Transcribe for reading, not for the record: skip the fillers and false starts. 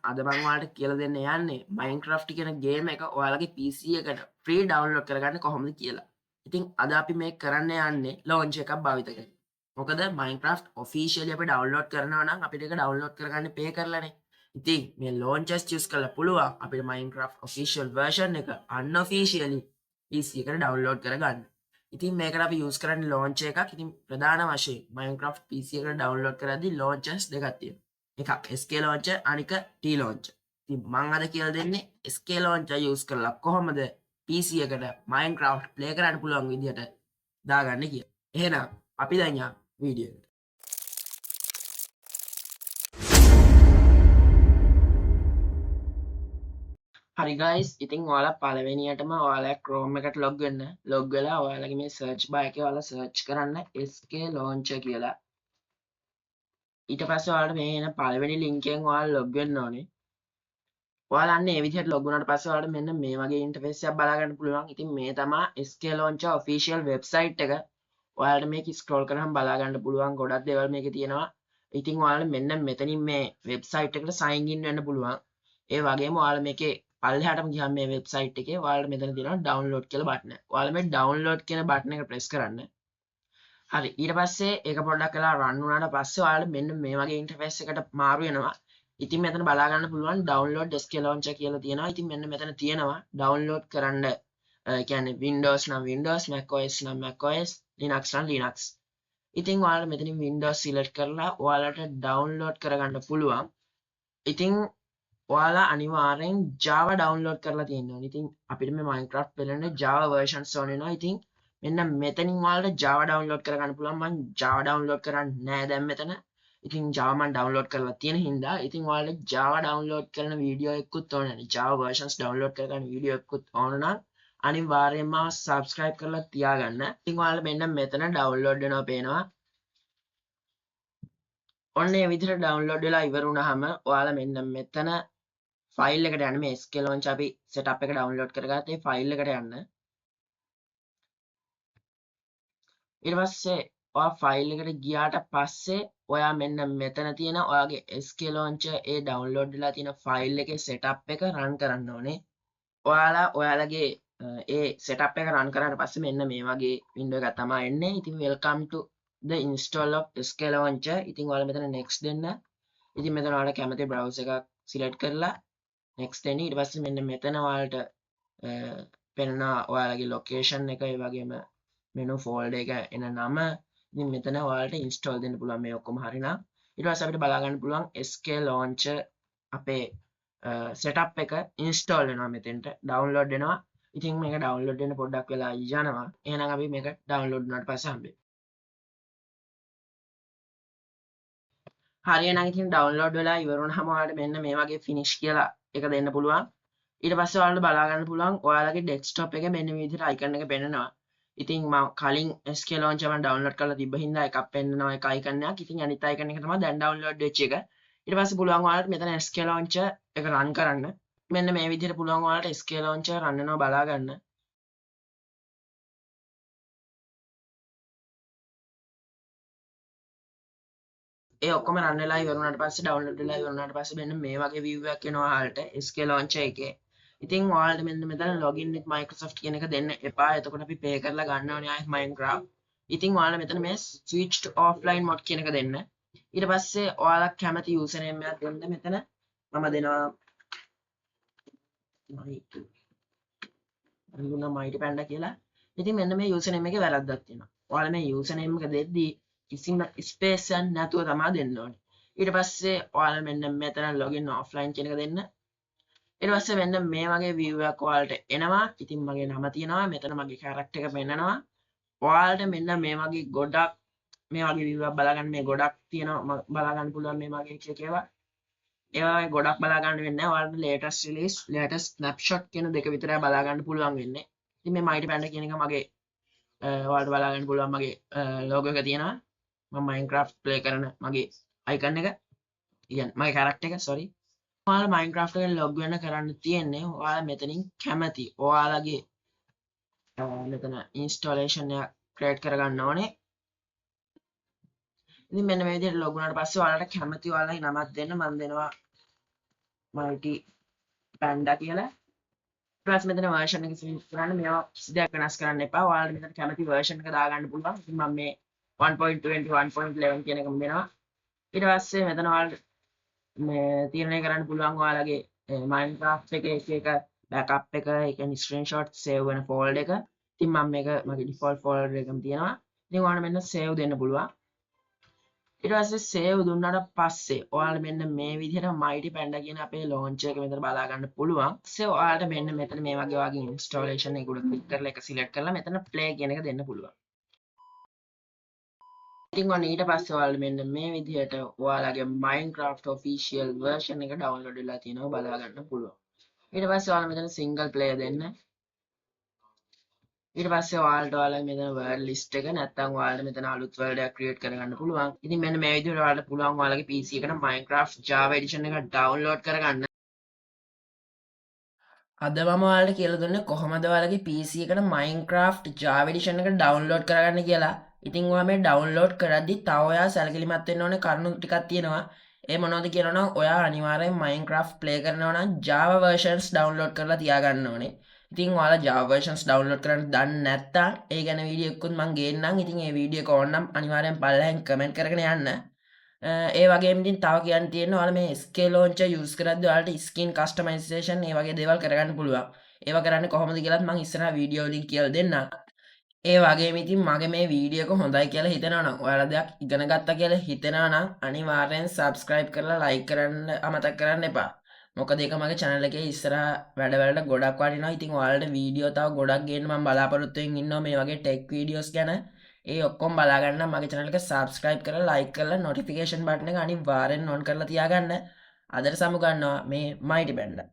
අද මම ඔයාලට කියලා දෙන්න යන්නේ Minecraft කියන ගේම් එක ඔයාලගේ PC එකට ෆ්‍රී ඩවුන්ලෝඩ් කරගන්න කොහොමද කියලා. ඉතින් අද අපි මේක කරන්න යන්නේ launch එකක් භාවිත කරගෙන. මොකද Minecraft officially අපි ඩවුන්ලෝඩ් කරනවා නම් අපිට ඒක ඩවුන්ලෝඩ් කරගන්න pay කරලානේ. ඉතින් මේ launchers choose කරලා පුළුවන් අපිට Minecraft official version එක unofficially PC එකට ඩවුන්ලෝඩ් කරගන්න. ඉතින් මේකට අපි use කරන්නේ launch එකක්. ඉතින් ප්‍රධාන වශයෙන් Minecraft PC එකට ඩවුන්ලෝඩ් කරද්දී launchers දෙකක් තියෙනවා. එකක් SK launcher අනික T launcher. ඉතින් මම අද කියලා දෙන්නේ SK launcher use කරලා කොහොමද PC එකට Minecraft play කරන්න පුළුවන් විදිහට දාගන්න කියලා. එහෙනම් අපි දැන් යමු වීඩියෝ එකට. හරි guys, ඉතින් ඔයාලා පළවෙනියටම ඔයාලා Chrome එකට log වෙන්න. log වෙලා ඔයාලගේ මේ search bar එකේ ඔයාලා search කරන්න SK launcher කියලා. ඊට පස්සේ ඔයාලට මේ එන පළවෙනි link එකෙන් ඔයාලා log වෙන්න ඕනේ. ඔයාලා අන්න ඒ විදිහට log වුණාට පස්සේ ඔයාලට මෙන්න මේ වගේ interface එකක් බලා ගන්න පුළුවන්. ඉතින් මේ තමයි SK launcher official website එක. ඔයාලට මේක scroll කරාම බලා ගන්න පුළුවන් ගොඩක් දේවල් මේකේ තියෙනවා. ඉතින් ඔයාලට මෙන්න මෙතනින් මේ website එකට sign in වෙන්න පුළුවන්. ඒ වගේම ඔයාලා මේකේ පල්ලෙහාටම ගියාම මේ website එකේ ඔයාලට මෙතන තියෙනවා download කියලා button එක. ඔයාලා මේ download කියන button එක press කරන්න. හරි ඊට පස්සේ ඒක පොඩ්ඩක් වෙලා run වුණාට පස්සේ ඔයාලට මෙන්න මේ වගේ interface එකට මාරු වෙනවා. ඉතින් මෙතන බලා ගන්න පුළුවන් download SK launcher කියලා තියෙනවා. ඉතින් මෙන්න මෙතන තියෙනවා download කරන්න කියන්නේ Windows නම් Windows, Mac OS නම් Mac OS, Linux නම් Linux. ඉතින් ඔයාලා මෙතනින් Windows select කරලා ඔයාලට download කරගන්න පුළුවන්. ඉතින් ඔයාලා අනිවාර්යෙන් Java download කරලා තියෙන්න ඕනේ. ඉතින් අපිට මේ Minecraft බලන්න Java versions ඕන වෙනවා. ඉතින් මෙන්න මෙතනින් ඔයාලට Java download කරගන්න පුළුවන්. මම Java download කරන්නේ නැහැ දැන් මෙතන. ඉතින් Java මම download කරලා තියෙන හින්දා ඉතින් ඔයාලට Java download කරන වීඩියෝ එකකුත් ඕන නැහැ. Java versions download කරගන්න වීඩියෝ එකකුත් ඕන නම් අනිවාර්යෙන්ම subscribe කරලා තියාගන්න. ඉතින් ඔයාලා මෙන්න මෙතන download වෙනවා පේනවා. ඔන්න මේ විදිහට download වෙලා ඉවර වුණාම ඔයාලා මෙන්න මෙතන ෆයිල් එකට යන්න. මේ SK launcher අපි setup එක download කරගත්ත ඒ ෆයිල් එකට යන්න. ඊට පස්සේ ඔයා ෆයිල් එකට ගියාට පස්සේ ඔයා මෙන්න මෙතන තියෙන ඔයාගේ SK launcher ඒ download වෙලා තියෙන ෆයිල් එකේ setup එක run කරන්න ඕනේ. ඔයාලා ඔයාලගේ ඒ setup එක run කරාට පස්සේ මෙන්න මේ වගේ window එකක් තමයි එන්නේ. ඉතින් welcome to the install of SK launcher. ඉතින් ඔයාලා මෙතන next දෙන්න. ඉතින් මෙතන ඔයාලා කැමති browser එකක් select කරලා next දෙන්න. ඊට පස්සේ මෙන්න මෙතන ඔයාලට පෙන්නනවා ඔයාලගේ location එක ඒ වගේම menu folder එක එන නම. ඉතින් මෙතන ඔයාලට install දෙන්න පුළුවන් මේ ඔක්කොම හරිනම්. ඊට පස්සේ අපිට බලා ගන්න පුළුවන් SK launcher අපේ setup එක install වෙනවා මෙතෙන්ට download වෙනවා. ඉතින් මේක download වෙන්න පොඩ්ඩක් වෙලා යනවා. එහෙනම් අපි මේක download වුණාට පස්සේ හම්බෙමු. හරි එහෙනම් ඉතින් download වෙලා ඉවර වුණාම ඔයාලට මෙන්න මේ වගේ finish කියලා එක දෙන්න පුළුවන්. ඊට පස්සේ ඔයාලට බලා ගන්න පුළුවන් ඔයාලගේ desktop එකේ මෙන්න මේ විදිහට icon එක පෙන්නනවා. ඉතින් මම කලින් SK launcher මම download කරලා තිබ්බ හින්දා එකක් පෙන්නනවා එක icon එකක්. ඉතින් අනිත් icon එක තමයි දැන් download වෙච්ච එක. ඊට පස්සේ පුළුවන් ඔයාලට මෙතන SK launcher එක run කරන්න. මෙන්න මේ විදිහට පුළුවන් ඔයාලට SK launcher run වෙනවා බලා ගන්න. ඒ ඔක්කොම run වෙලා ඉවර වුණාට පස්සේ download වෙලා ඉවර වුණාට පස්සේ මෙන්න මේ වගේ view එකක් එනවා ඔයාලට SK launcher එකේ. ඉතින් ඔයාලට මෙන්න මෙතන login with Microsoft කියන එක දෙන්න එපා. එතකොට අපි pay කරලා ගන්න ඕනේ ආයෙත් Minecraft. ඉතින් ඔයාලා මෙතන මේ switch to offline mode කියන එක දෙන්න. ඊට පස්සේ ඔයාලා කැමති username එකක් දෙන්න. මෙතන මම දෙනවා mighty panda කියලා. ඉතින් මෙන්න මේ username එකේ වැරද්දක් තියෙනවා. ඔයාලා මේ username එක දෙද්දී කිසිම ස්පේස් එකක් නැතුව තමයි දෙන්න ඕනේ. ඊට පස්සේ ඔයාලා මෙන්න මෙතන login offline කියන එක දෙන්න. ඊට පස්සේ මෙන්න මේ වගේ view එකක් ඔයාලට එනවා. ඉතින් මගේ නම තියෙනවා. මෙතන මගේ character එක පෙන්නනවා. ඔයාලට මෙන්න මේ වගේ ගොඩක් මේ වගේ view එකක් බලා ගන්න මේ ගොඩක් තියෙනවා. බලා ගන්න පුළුවන් මේ වගේ එක ඒවා. ඒවා ගොඩක් බලා ගන්න වෙන්නේ නැහැ. ඔයාලට latest release, latest snapshot කියන දෙක විතරයි බලා ගන්න පුළුවන් වෙන්නේ. ඉතින් මේ mighty panda කියන එක මගේ ඔයාලට බලා ගන්න පුළුවන් මගේ logo එක තියෙනවා. මම Minecraft play කරන මගේ icon එක. කියන්නේ මගේ character එක sorry. ඔයාලා Minecraft එකෙන් log වෙන්න කරන්න තියෙන්නේ ඔයාලා මෙතනින් කැමති ඔයාලගේ මෙතන installation එක create කරගන්න ඕනේ. ඉතින් මෙන්න මේ විදිහට log වුණාට පස්සේ ඔයාලට කැමති ඔයාලගේ නමක් දෙන්න මම දෙනවා mighty panda කියලා. ඊට පස්සේ මෙතන version එක select කරන්න මේවා කිසි දෙයක් වෙනස් කරන්න එපා. ඔයාලට මෙතන කැමති version එක දාගන්න පුළුවන්. ඉතින් මම මේ 1.20 1.11 කියන එක දෙනවා. ඊට පස්සේ මෙතන ඔයාලට මේ තීරණය කරන්න පුළුවන් ඔයාලගේ Minecraft එකේ එක backup එක ඒ කියන්නේ screenshot save වෙන folder එක. ඉතින් මම මේක මගේ default folder එකම තියෙනවා. ඉතින් ඔයාලට මෙන්න save දෙන්න පුළුවන්. ඊට පස්සේ save දුන්නාට පස්සේ ඔයාලට මෙන්න මේ විදිහට mighty panda කියන අපේ launcher එක මෙතන බලා ගන්න පුළුවන්. ඊපස්සේ ඔයාලට මෙන්න මෙතන මේ වගේ installation එක උඩ click කරලා එක select කරලා මෙතන play කියන එක දෙන්න පුළුවන්. ඉතින් ඔන්න ඊට පස්සේ ඔයාලට මෙන්න මේ විදිහට ඔයාලගේ Minecraft official version එක download වෙලා තියෙනවා බලා ගන්න පුළුවන්. ඊට පස්සේ ඔයාලා මෙතන single player දෙන්න. ඊට පස්සේ ඔයාලට ඔයාලගේ මෙතන world list එක නැත්නම් ඔයාලට මෙතන අලුත් world එකක් create කරගන්න පුළුවන්. ඉතින් මෙන්න මේ විදිහට ඔයාලට පුළුවන් ඔයාලගේ PC එකට Minecraft Java edition එක download කරගන්න. අද මම ඔයාලට කියලා දුන්නේ කොහොමද ඔයාලගේ PC එකට Minecraft Java edition එක download කරගන්න කියලා. ඉතින් ඔයා මේ download කරද්දි තව ඔයා සැලකිලිමත් වෙන්න ඕනේ කරුණු ටිකක් තියෙනවා. ඒ මොනවද කියලා නම් ඔයා අනිවාර්යෙන් Minecraft play කරනවා නම් Java versions download කරලා තියාගන්න ඕනේ. ඉතින් ඔයාලා Java versions download කරන්න දන්නේ නැත්නම් ඒ ගැන වීඩියෝ එකකුත් මම ගේන්නම්. ඉතින් ඒ වීඩියෝ එක ඕන නම් අනිවාර්යෙන් පල්ලෙහෙන් කමෙන්ට් කරගෙන යන්න. ඒ වගේම ඉතින් තව කියන්න තියෙනවා ඔයාලා මේ SK launcher use කරද්දී ඔයාලට skin customization ඒ වගේ දේවල් කරගන්න පුළුවන්. ඒවා කරන්නේ කොහොමද කියලාත් මම ඉස්සරහා වීඩියෝ වලින් කියලා දෙන්නම්. ඒ වගේම ඉතින් මගේ මේ වීඩියෝ එක හොඳයි කියලා හිතෙනවා නම් ඔයාලා දෙයක් ඉගෙන ගත්තා කියලා හිතෙනවා නම් අනිවාර්යෙන් subscribe කරලා like කරන්න අමතක කරන්න එපා. මොකද ඒක මගේ channel එකේ ඉස්සරහා වැඩවලට ගොඩක් වටිනවා. ඉතින් ඔයාලට වීඩියෝ තව ගොඩක් ගේන්න මම බලාපොරොත්තු වෙමින් ඉන්නවා මේ වගේ tech videos ගැන. ඒ ඔක්කොම බලා ගන්න මගේ channel එක subscribe කරලා like කරලා notification button එක අනිවාර්යෙන් on කරලා තියාගන්න. අදට සමු ගන්නවා මේ mighty panda